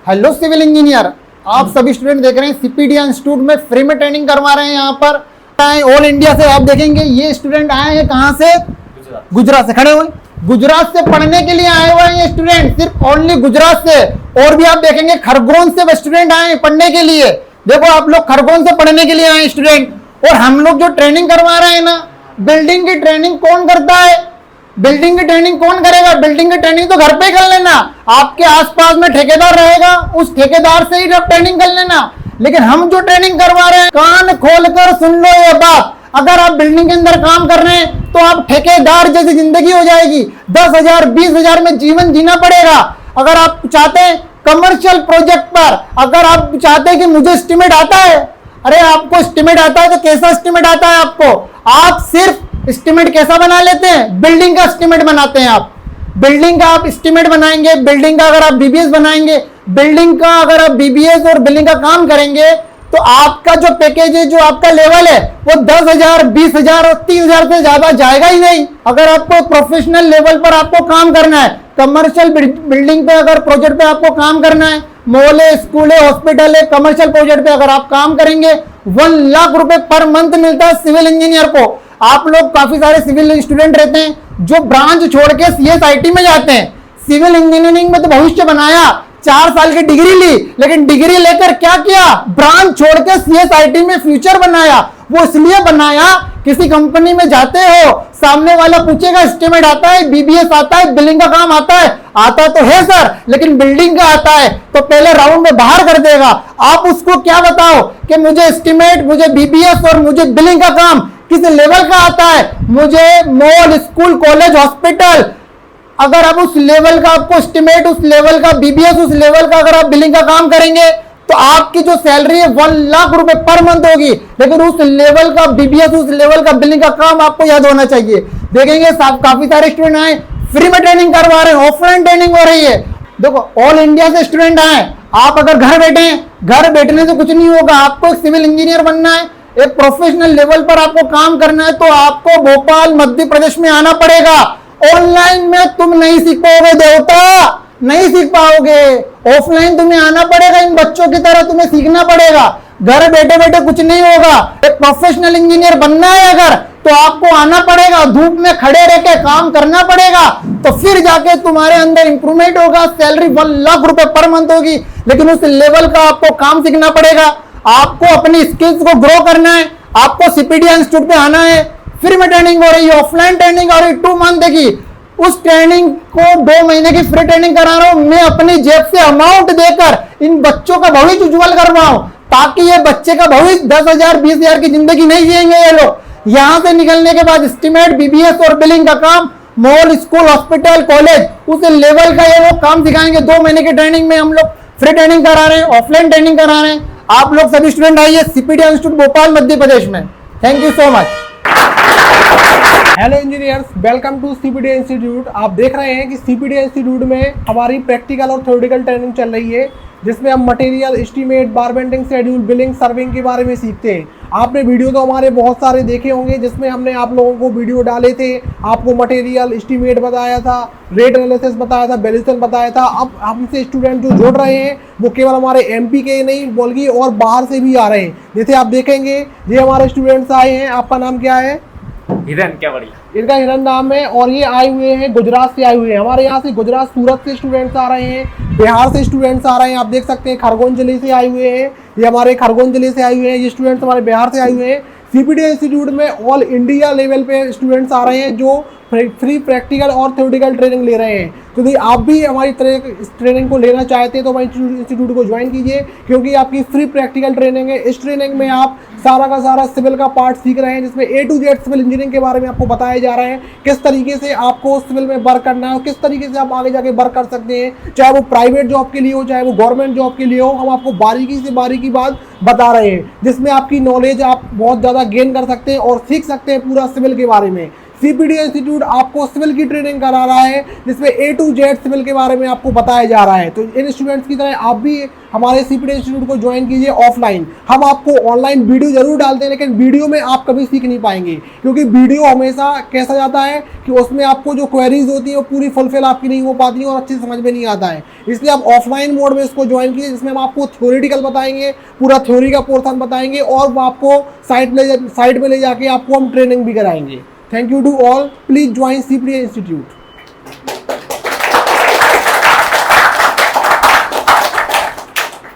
Hello civil engineer, आप सभी student देख रहे हैं सीपीडी इंस्टीट्यूट में फ्री में ट्रेनिंग करवा रहे हैं। यहाँ पर ऑल इंडिया से आप देखेंगे ये स्टूडेंट आए हैं कहाँ से? गुजरात से खड़े हुए, गुजरात से पढ़ने के लिए आए हुए हैं ये स्टूडेंट, सिर्फ ओनली गुजरात से। और भी आप देखेंगे खरगोन से स्टूडेंट आए हैं पढ़ने के लिए। देखो आप लोग खरगोन से पढ़ने के लिए आए स्टूडेंट। और हम लोग जो ट्रेनिंग करवा रहे हैं ना, बिल्डिंग की ट्रेनिंग कौन करता है? बिल्डिंग की ट्रेनिंग कौन करेगा? बिल्डिंग की ट्रेनिंग तो घर पे कर लेना, आपके आसपास में ठेकेदार रहेगा, उस ठेकेदार से ही ट्रेनिंग कर लेना। लेकिन हम जो ट्रेनिंग करवा रहे हैं, कान खोलकर सुन लो ये बात, अगर आप बिल्डिंग के अंदर काम कर रहे हैं तो आप ठेकेदार जैसी जिंदगी हो जाएगी। 10,000 20,000 में जीवन जीना पड़ेगा। अगर आप चाहते हैं कमर्शियल प्रोजेक्ट पर, अगर आप चाहते हैं कि मुझे एस्टिमेट आता है, अरे आपको एस्टिमेट आता है तो कैसा एस्टिमेट आता है आपको? आप सिर्फ एस्टिमेट कैसा बना लेते हैं? बिल्डिंग का एस्टिमेट बनाते हैं आप। बिल्डिंग का आप एस्टिमेट बनाएंगे, बिल्डिंग का अगर आप बीबीएस बनाएंगे, बिल्डिंग का अगर आप बीबीएस और बिल्डिंग का काम करेंगे तो आपका जो पैकेज है, जो आपका लेवल है, वो 10,000 20,000 और 30,000 से ज्यादा जाएगा ही नहीं। अगर आपको प्रोफेशनल लेवल पर आपको काम करना है, कमर्शियल बिल्डिंग पे अगर प्रोजेक्ट पे आपको काम करना है, मॉल है, स्कूल है, हॉस्पिटल है, कमर्शियल प्रोजेक्ट पे अगर आप काम करेंगे, 1 लाख रुपए पर मंथ मिलता है सिविल इंजीनियर को। आप लोग काफी सारे सिविल स्टूडेंट रहते हैं जो ब्रांच छोड़ के सीएसआईटी में जाते हैं। सिविल इंजीनियरिंग में तो भविष्य बनाया, 4 साल की डिग्री ली, लेकिन डिग्री लेकर क्या किया? ब्रांच छोड़ के सीएसआईटी में फ्यूचर बनाया। वो इसलिए बनाया, किसी कंपनी में जाते हो, सामने वाला पूछेगा एस्टिमेट आता है, बीबीएस आता है, बिल्डिंग का काम आता है? आता तो है सर, लेकिन बिल्डिंग का आता है तो पहले राउंड में बाहर कर देगा। आप उसको क्या बताओ कि मुझे एस्टिमेट, मुझे बीबीएस और मुझे बिल्डिंग का काम किस लेवल का आता है? मुझे मॉल, स्कूल, कॉलेज, हॉस्पिटल, अगर आप उस लेवल का आपको एस्टिमेट, उस लेवल का बीबीएस, उस लेवल का अगर आप बिलिंग का काम करेंगे तो आपकी जो सैलरी है 1 लाख रुपए पर मंथ होगी। लेकिन उस लेवल का बीबीएस, उस लेवल का बिलिंग का काम आपको याद होना चाहिए। देखेंगे काफी सारे स्टूडेंट आए, फ्री में ट्रेनिंग करवा रहे हैं, ऑफलाइन ट्रेनिंग हो रही है। देखो ऑल इंडिया से स्टूडेंट आए, आप अगर घर बैठे हैं, घर बैठने से कुछ नहीं होगा। आपको एक सिविल इंजीनियर बनना है, एक प्रोफेशनल लेवल पर आपको काम करना है तो आपको भोपाल मध्य प्रदेश में आना पड़ेगा। ऑनलाइन में तुम नहीं सीख पाओगे देवता, नहीं सीख पाओगे। ऑफलाइन तुम्हें आना पड़ेगा, इन बच्चों की तरह तुम्हें सीखना पड़ेगा। घर बैठे बैठे कुछ नहीं होगा। एक प्रोफेशनल इंजीनियर बनना है अगर, तो आपको आना पड़ेगा, धूप में खड़े रह के काम करना पड़ेगा, तो फिर जाके तुम्हारे अंदर इंप्रूवमेंट होगा। सैलरी 1 लाख रुपए पर मंथ होगी, लेकिन उस लेवल का आपको काम सीखना पड़ेगा। आपको अपनी स्किल्स को ग्रो करना है, आपको सीपीडी इंस्टीट्यूट पे आना है। फ्री में ट्रेनिंग हो रही है, ऑफलाइन ट्रेनिंग हो रही है 2 मंथ की। उस ट्रेनिंग को 2 महीने की फ्री ट्रेनिंग करा रहा हूं मैं, अपनी जेब से अमाउंट देकर इन बच्चों का भविष्य उज्जवल करवाऊं, ताकि ये बच्चे का भविष्य 10,000 20,000 की जिंदगी नहीं जिएंगे ये लोग। यहां से निकलने के बाद एस्टिमेट, बीबीएस और बिलिंग का काम, मॉल, स्कूल, हॉस्पिटल, कॉलेज, उस लेवल का ये लोग काम सिखाएंगे। 2 महीने की ट्रेनिंग में हम लोग फ्री ट्रेनिंग करा रहे हैं, ऑफलाइन ट्रेनिंग करा रहे हैं। आप लोग सभी स्टूडेंट आइए सीपीडी इंस्टीट्यूट भोपाल मध्य प्रदेश में। Thank you so much. Hello engineers, welcome to CPD institute. आप देख रहे हैं कि सीपीडी इंस्टीट्यूट में हमारी प्रैक्टिकल और थ्योरेटिकल ट्रेनिंग चल रही है, जिसमें हम material, estimate, bar bending, schedule, billing, serving के बारे में सीखते हैं। आपने वीडियो तो हमारे बहुत सारे देखे होंगे, जिसमें हमने आप लोगों को वीडियो डाले थे, आपको मटेरियल, एस्टीमेट बताया था, रेट एनालिसिस बताया था, वैल्यूएशन बताया था। अब हमसे स्टूडेंट जो जुड़ रहे हैं वो केवल हमारे एमपी के नहीं बल्कि और बाहर से भी आ रहे हैं। जैसे आप देखेंगे ये हमारे स्टूडेंट्स आए हैं। आपका नाम क्या है? हिरन। क्या बढ़िया, इनका हिरन नाम है। और ये आए हुए हैं गुजरात से आए हुए हैं। हमारे यहाँ से गुजरात, सूरत से स्टूडेंट्स आ रहे हैं, बिहार से स्टूडेंट्स आ रहे हैं। आप देख सकते हैं खरगोन जिले से आए हुए हैं, ये हमारे खरगोन जिले से आए हुए हैं। ये स्टूडेंट्स हमारे बिहार से आए हुए हैं। सीपीडी इंस्टीट्यूट में ऑल इंडिया लेवल पे स्टूडेंट्स आ रहे हैं जो फ्री प्रैक्टिकल और थ्योरेटिकल ट्रेनिंग ले रहे हैं। तो यदि आप भी हमारी तरह इस ट्रेनिंग को लेना चाहते हैं तो हमारे इंस्टीट्यूट को ज्वाइन कीजिए, क्योंकि आपकी फ्री प्रैक्टिकल ट्रेनिंग है। इस ट्रेनिंग में आप सारा का सारा सिविल का पार्ट सीख रहे हैं, जिसमें A to Z civil engineering के बारे में आपको बताया जा रहा है। किस तरीके से आपको सिविल में वर्क करना है और किस तरीके से आप आगे जाके वर्क कर सकते हैं, चाहे वो प्राइवेट जॉब के लिए हो, चाहे वो गवर्नमेंट जॉब के लिए हो। हम आपको बारीकी से बारीकी बात बता रहे हैं, जिसमें आपकी नॉलेज आप बहुत ज़्यादा गेन कर सकते हैं और सीख सकते हैं पूरा सिविल के बारे में। CPD इंस्टीट्यूट आपको सिविल की ट्रेनिंग करा रहा है, जिसमें A to Z सिविल के बारे में आपको बताया जा रहा है। तो इन स्टूडेंट्स की तरह आप भी हमारे CPD इंस्टीट्यूट को ज्वाइन कीजिए ऑफलाइन। हम आपको ऑनलाइन वीडियो जरूर डालते हैं, लेकिन वीडियो में आप कभी सीख नहीं पाएंगे, क्योंकि वीडियो हमेशा कैसा जाता है कि उसमें आपको जो क्वेरीज होती है वो पूरी फुलफिल आपकी नहीं हो पाती है और अच्छे समझ में नहीं आता है। इसलिए आप ऑफलाइन मोड में इसको ज्वाइन कीजिए, जिसमें हम आपको थ्योरेटिकल बताएंगे, पूरा थ्योरी का पोर्शन बताएंगे और आपको साइट में ले जाके आपको हम ट्रेनिंग भी कराएंगे। Thank you to all, please join CPD institute.